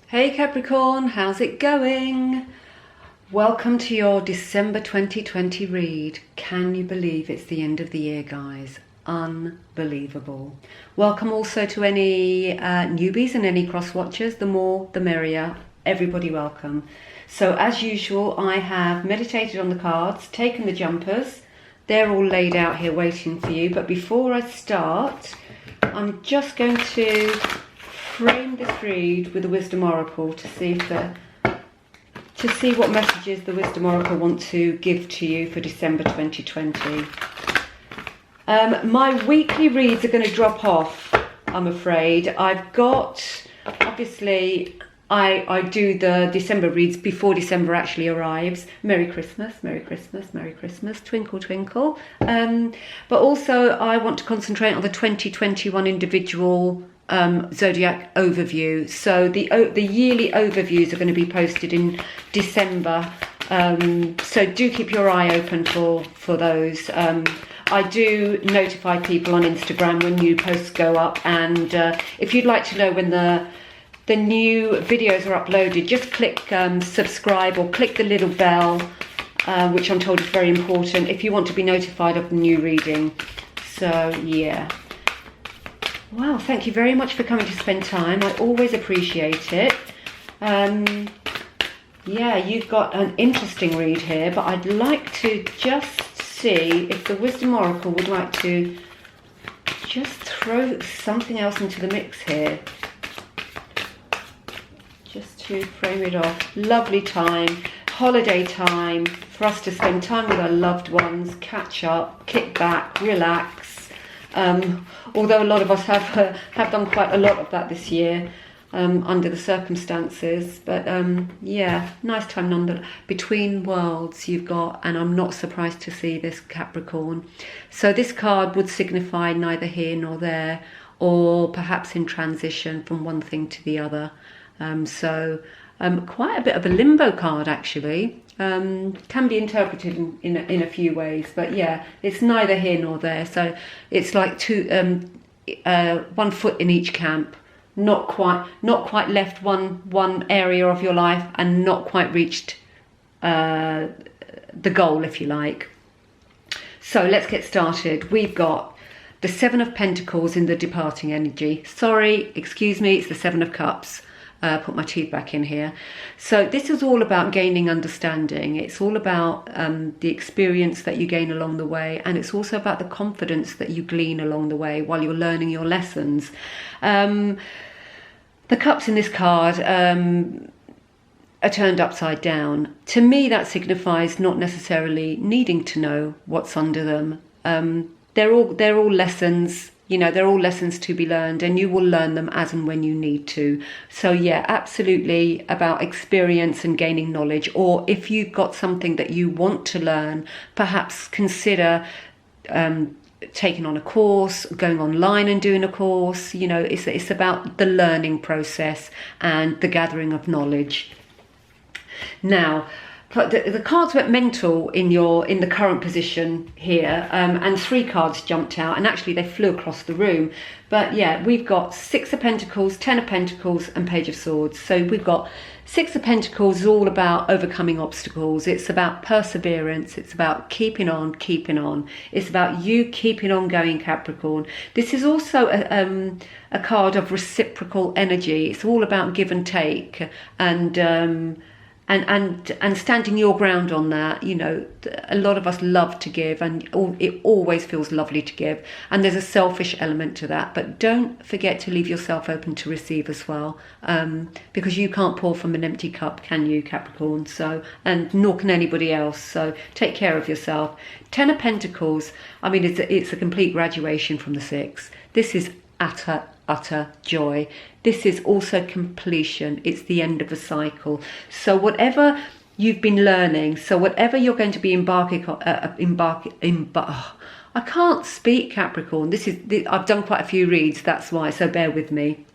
Hey Capricorn, how's it going? Welcome to your December 2020 read. Can you believe it's the end of the year, guys? Unbelievable. Welcome also to any newbies and any cross-watchers. The more, the merrier. Everybody welcome. So as usual, I have meditated on the cards, taken the jumpers. They're all laid out here waiting for you. But before I start, I'm just going to frame this read with the Wisdom Oracle to see what messages the Wisdom Oracle want to give to you for December 2020. My weekly reads are going to drop off, I'm afraid. I've got, obviously, I do the December reads before December actually arrives. Merry Christmas, Merry Christmas, Merry Christmas, twinkle, twinkle. But also I want to concentrate on the 2021 individual zodiac overview. So the yearly overviews are going to be posted in December. So do keep your eye open for those. I do notify people on Instagram when new posts go up, and if you'd like to know when the new videos are uploaded, just click subscribe or click the little bell, which I'm told is very important if you want to be notified of the new reading. So yeah. Wow, thank you very much for coming to spend time. I always appreciate it. Yeah, you've got an interesting read here, but I'd like to just see if the Wisdom Oracle would like to just throw something else into the mix here. Just to frame it off. Lovely time, holiday time, for us to spend time with our loved ones, catch up, kick back, relax. Although a lot of us have done quite a lot of that this year under the circumstances. But yeah, nice time nonetheless. Between worlds you've got, and I'm not surprised to see this, Capricorn. So this card would signify neither here nor there, or perhaps in transition from one thing to the other. Quite a bit of a limbo card actually. Can be interpreted in a few ways, but yeah, it's neither here nor there. So it's like one foot in each camp. Not quite left one area of your life, and not quite reached the goal, if you like. So let's get started. We've got the Seven of Pentacles in the departing energy. Sorry, excuse me, it's the Seven of Cups. Put my teeth back in here. So this is all about gaining understanding. It's all about the experience that you gain along the way, and it's also about the confidence that you glean along the way while you're learning your lessons. The cups in this card are turned upside down. To me, that signifies not necessarily needing to know what's under them. They're all lessons. You know, they're all lessons to be learned, and you will learn them as and when you need to. So yeah, absolutely about experience and gaining knowledge. Or if you've got something that you want to learn, perhaps consider taking on a course, going online and doing a course. You know, it's about the learning process and the gathering of knowledge. Now, the cards went mental in the current position here, and three cards jumped out, and actually they flew across the room. But yeah, we've got Six of Pentacles, Ten of Pentacles, and Page of Swords. So we've got Six of Pentacles is all about overcoming obstacles. It's about perseverance. It's about keeping on. It's about you keeping on going, Capricorn. This is also a card of reciprocal energy. It's all about give and take, and standing your ground on that. You know, a lot of us love to give, and it always feels lovely to give, and there's a selfish element to that, but don't forget to leave yourself open to receive as well, because you can't pour from an empty cup, can you, Capricorn? So, and nor can anybody else, so take care of yourself. Ten of Pentacles, I mean, it's a complete graduation from the Six. This is utter joy. This is also completion. It's the end of a cycle. So whatever you've been learning, so whatever you're going to be embarking on, I can't speak, Capricorn. I've done quite a few reads, that's why, so bear with me.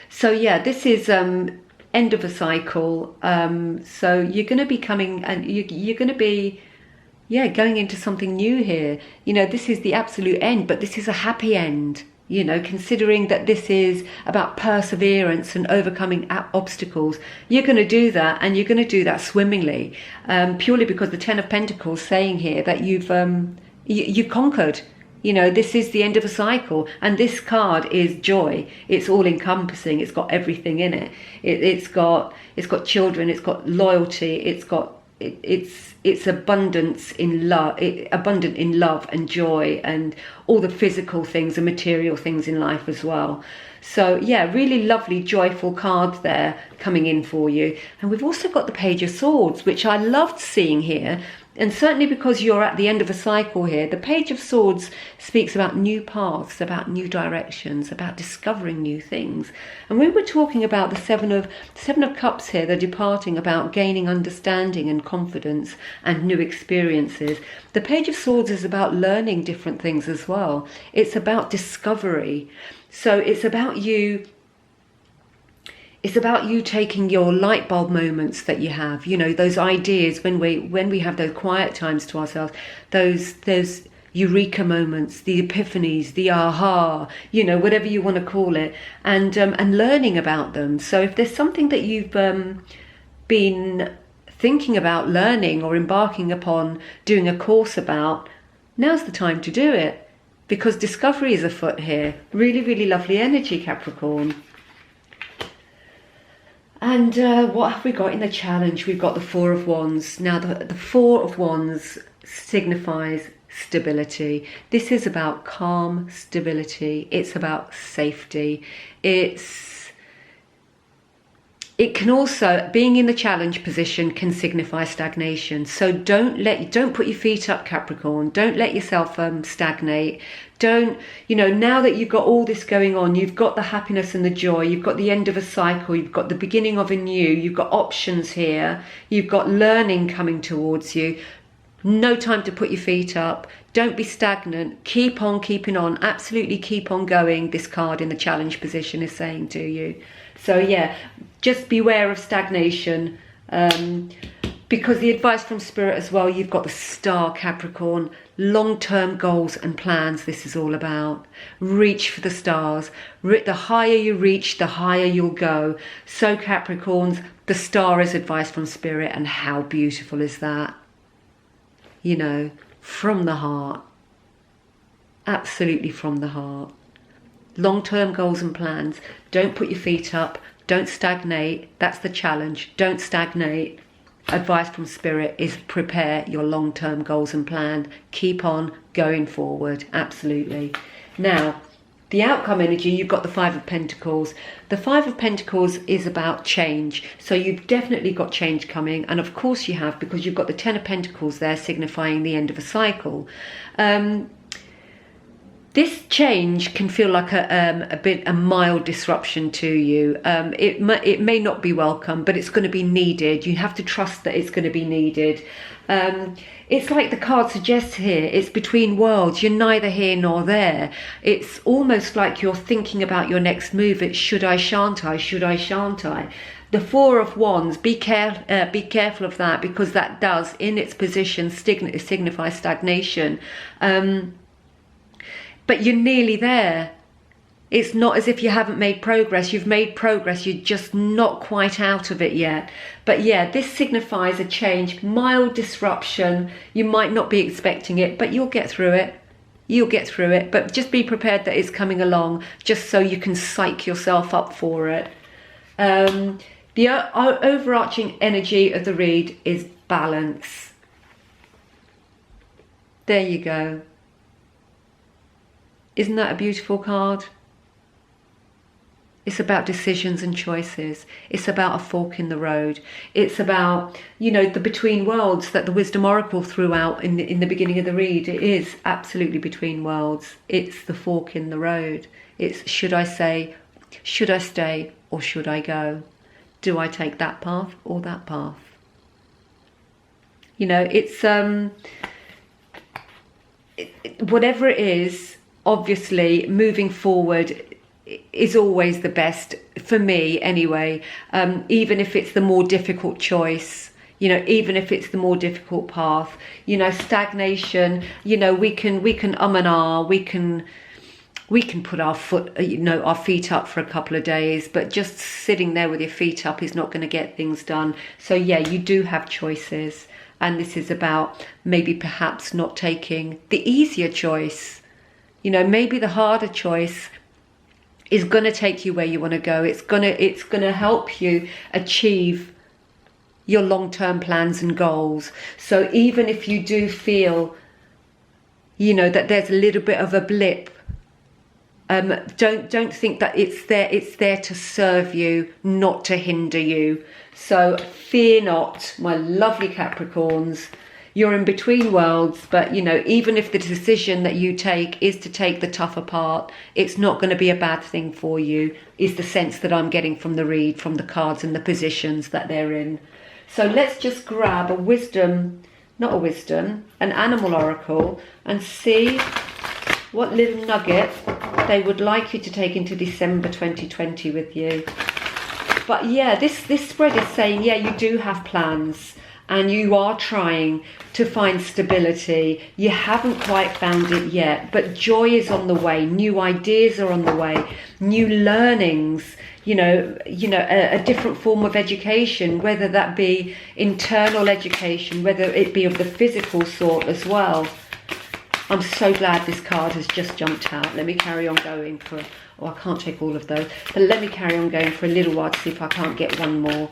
So yeah, this is end of a cycle. So you're going to be coming, and you're going to be, yeah, going into something new here. You know, this is the absolute end, but this is a happy end. You know, considering that this is about perseverance and overcoming obstacles, you're going to do that, and you're going to do that swimmingly, purely because the Ten of Pentacles saying here that you've conquered. You know, this is the end of a cycle, and this card is joy. It's all encompassing. It's got everything in it. It's got children. It's got loyalty. It's abundance in love, abundant in love and joy, and all the physical things and material things in life as well. So yeah, really lovely, joyful cards there coming in for you. And we've also got the Page of Swords, which I loved seeing here. And certainly because you're at the end of a cycle here, the Page of Swords speaks about new paths, about new directions, about discovering new things. And we were talking about the Seven of Cups here, the departing, about gaining understanding and confidence and new experiences. The Page of Swords is about learning different things as well. It's about discovery. So it's about you. It's about you taking your light bulb moments that you have, you know, those ideas when we have those quiet times to ourselves, those eureka moments, the epiphanies, the aha, you know, whatever you want to call it, and learning about them. So if there's something that you've been thinking about learning or embarking upon doing a course about, now's the time to do it, because discovery is afoot here. Really, really lovely energy, Capricorn. And what have we got in the challenge? We've got the Four of Wands. Now, the Four of Wands signifies stability. This is about calm stability. It's about safety. It can also, being in the challenge position can signify stagnation. So don't put your feet up, Capricorn. Don't let yourself stagnate. Don't, you know, now that you've got all this going on, you've got the happiness and the joy, you've got the end of a cycle, you've got the beginning of a new, you've got options here, you've got learning coming towards you. No time to put your feet up. Don't be stagnant. Keep on keeping on. Absolutely keep on going, this card in the challenge position is saying to you. So yeah, just beware of stagnation, because the advice from Spirit as well, you've got the Star, Capricorn. Long-term goals and plans, this is all about. Reach for the stars. The higher you reach, the higher you'll go. So Capricorns, the Star is advice from Spirit, and how beautiful is that? You know, from the heart. Absolutely from the heart. Long-term goals and plans. Don't put your feet up. Don't stagnate. That's the challenge. Don't stagnate. Advice from Spirit is prepare your long-term goals and plans. Keep on going forward. Absolutely. Now, the outcome energy, you've got the Five of Pentacles. The Five of Pentacles is about change. So you've definitely got change coming. And of course you have, because you've got the Ten of Pentacles there signifying the end of a cycle. This change can feel like a mild disruption to you. It may not be welcome, but it's going to be needed. You have to trust that it's going to be needed. It's like the card suggests here, it's between worlds. You're neither here nor there. It's almost like you're thinking about your next move. It's should I, shan't I, should I, shan't I? The Four of Wands, be careful of that, because that does, in its position, signify stagnation. But you're nearly there. It's not as if you haven't made progress. You've made progress. You're just not quite out of it yet. But yeah, this signifies a change, mild disruption. You might not be expecting it, but you'll get through it. You'll get through it. But just be prepared that it's coming along, just so you can psych yourself up for it. The overarching energy of the read is balance. There you go. Isn't that a beautiful card? It's about decisions and choices. It's about a fork in the road. It's about, you know, the between worlds that the Wisdom Oracle threw out in the beginning of the read. It is absolutely between worlds. It's the fork in the road. It's should I stay or should I go? Do I take that path or that path? You know, it's whatever it is. Obviously, moving forward is always the best for me anyway, even if it's the more difficult choice, you know, even if it's the more difficult path. You know, stagnation, you know, we can and ah, we can we can put our our feet up for a couple of days, but just sitting there with your feet up is not going to get things done. So yeah, you do have choices. And this is about maybe perhaps not taking the easier choice. You know, maybe the harder choice is going to take you where you want to go. It's going to help you achieve your long-term plans and goals. So even if you do feel, you know, that there's a little bit of a blip, don't think that it's there to serve you, not to hinder you. So fear not, my lovely Capricorns. You're in between worlds, but you know, even if the decision that you take is to take the tougher part, it's not going to be a bad thing for you, is the sense that I'm getting from the read, from the cards and the positions that they're in. So let's just grab an animal oracle, and see what little nugget they would like you to take into December 2020 with you. But yeah, this spread is saying, yeah, you do have plans and you are trying to find stability. You haven't quite found it yet, but joy is on the way. New ideas are on the way, new learnings, you know, a different form of education, whether that be internal education, whether it be of the physical sort as well. I'm so glad this card has just jumped out. Let me carry on going for, oh, I can't take all of those, but let me carry on going for a little while to see if I can't get one more.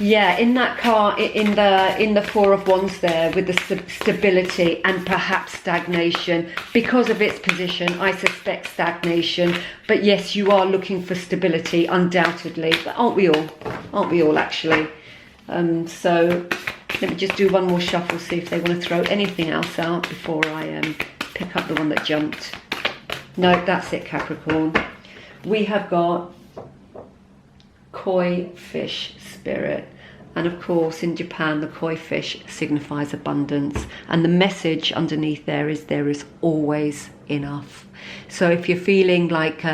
Yeah, in that card, in the Four of Wands there, with the stability and perhaps stagnation, because of its position, I suspect stagnation. But yes, you are looking for stability, undoubtedly. But aren't we all? Aren't we all, actually? So let me just do one more shuffle, see if they want to throw anything else out before I pick up the one that jumped. No, that's it, Capricorn. We have got koi fish spirit, and of course in Japan the koi fish signifies abundance, and the message underneath there is always enough. So if you're feeling like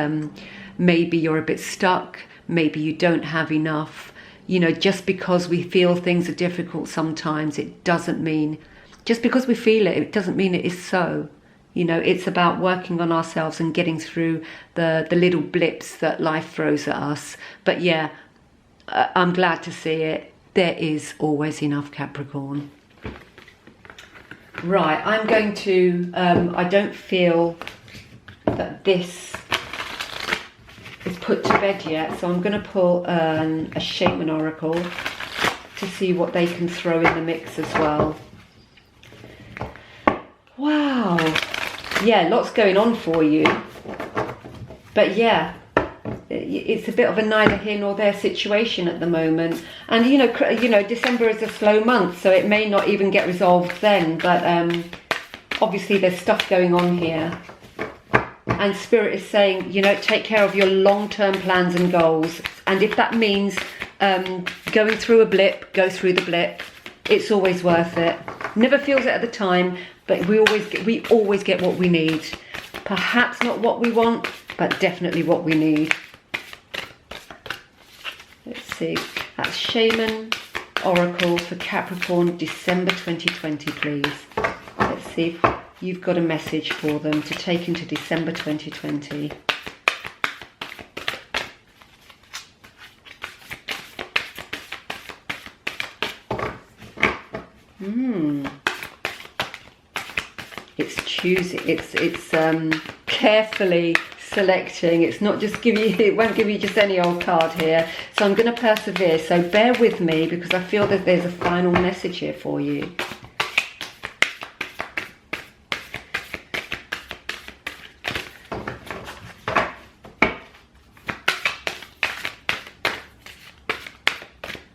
maybe you're a bit stuck, maybe you don't have enough, you know, just because we feel things are difficult sometimes, it doesn't mean, just because we feel it, it doesn't mean it is so. You know, it's about working on ourselves and getting through the little blips that life throws at us. But yeah, I'm glad to see it. There is always enough, Capricorn. Right, I'm going to, I don't feel that this is put to bed yet, so I'm going to pull a Shaman oracle to see what they can throw in the mix as well. Wow. Yeah, lots going on for you. But yeah, it's a bit of a neither here nor there situation at the moment. And you know, December is a slow month, so it may not even get resolved then. But obviously there's stuff going on here. And Spirit is saying, you know, take care of your long-term plans and goals. And if that means going through a blip, go through the blip. It's always worth it. Never feels it at the time, but we always get what we need. Perhaps not what we want, but definitely what we need. Let's see. That's Shaman Oracle for Capricorn, December 2020, please. Let's see if you've got a message for them to take into December 2020. It's choosing. It's carefully selecting. It's not just it won't give you just any old card here. So I'm going to persevere. So bear with me, because I feel that there's a final message here for you.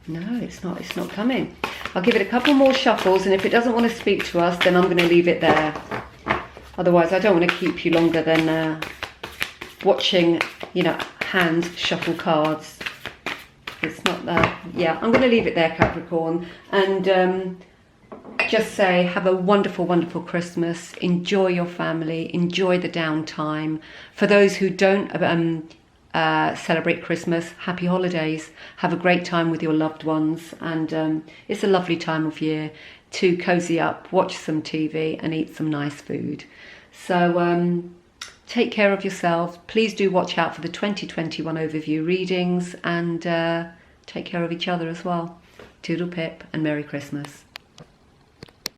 No, it's not coming. I'll give it a couple more shuffles, and if it doesn't want to speak to us, then I'm going to leave it there. Otherwise, I don't want to keep you longer than watching, you know, hand shuffle cards. It's not that. Yeah, I'm going to leave it there, Capricorn, and just say have a wonderful, wonderful Christmas. Enjoy your family. Enjoy the downtime. For those who don't celebrate Christmas, happy holidays. Have a great time with your loved ones, and it's a lovely time of year. to cozy up, watch some TV and eat some nice food. So take care of yourselves. Please do watch out for the 2021 overview readings, and take care of each other as well. Toodle pip and Merry Christmas.